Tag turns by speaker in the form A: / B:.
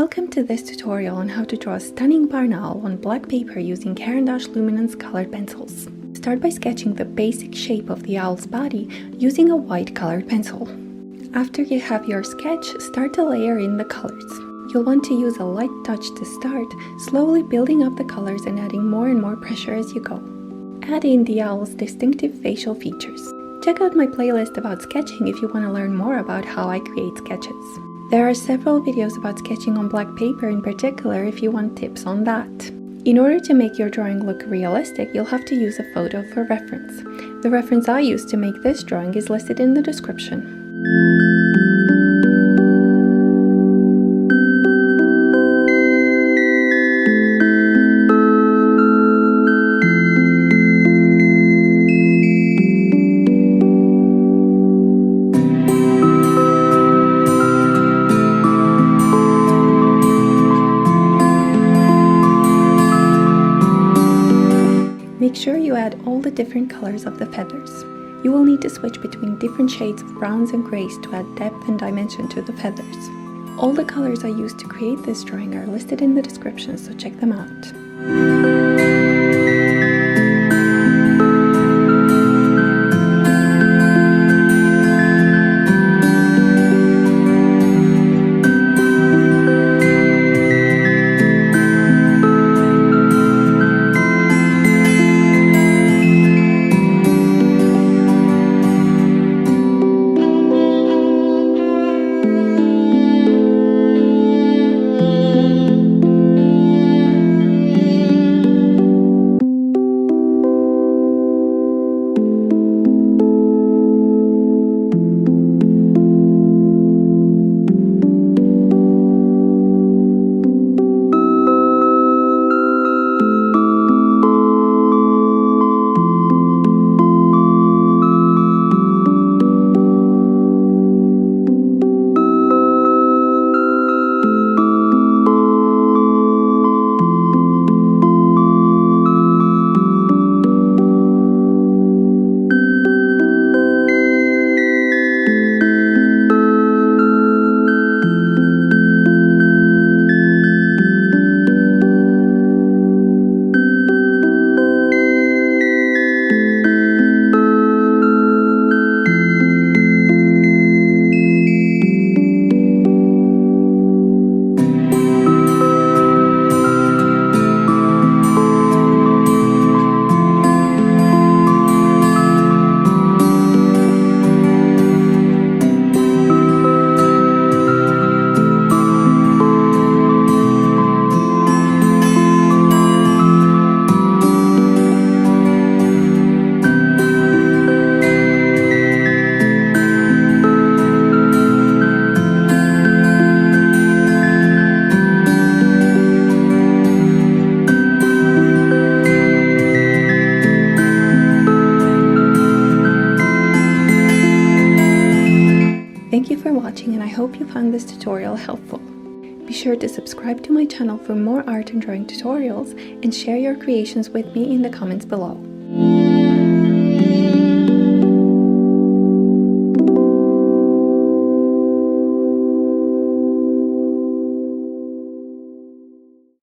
A: Welcome to this tutorial on how to draw a stunning barn owl on black paper using Caran Luminance colored pencils. Start by sketching the basic shape of the owl's body using a white colored pencil. After you have your sketch, start to layer in the colors. You'll want to use a light touch to start, slowly building up the colors and adding more and more pressure as you go. Add in the owl's distinctive facial features. Check out my playlist about sketching if you want to learn more about how I create sketches. There are several videos about sketching on black paper in particular if you want tips on that. In order to make your drawing look realistic, you'll have to use a photo for reference. The reference I used to make this drawing is listed in the description. Make sure you add all the different colors of the feathers. You will need to switch between different shades of browns and grays to add depth and dimension to the feathers. All the colors I used to create this drawing are listed in the description, so check them out. Thank you for watching, and I hope you found this tutorial helpful. Be sure to subscribe to my channel for more art and drawing tutorials and share your creations with me in the comments below.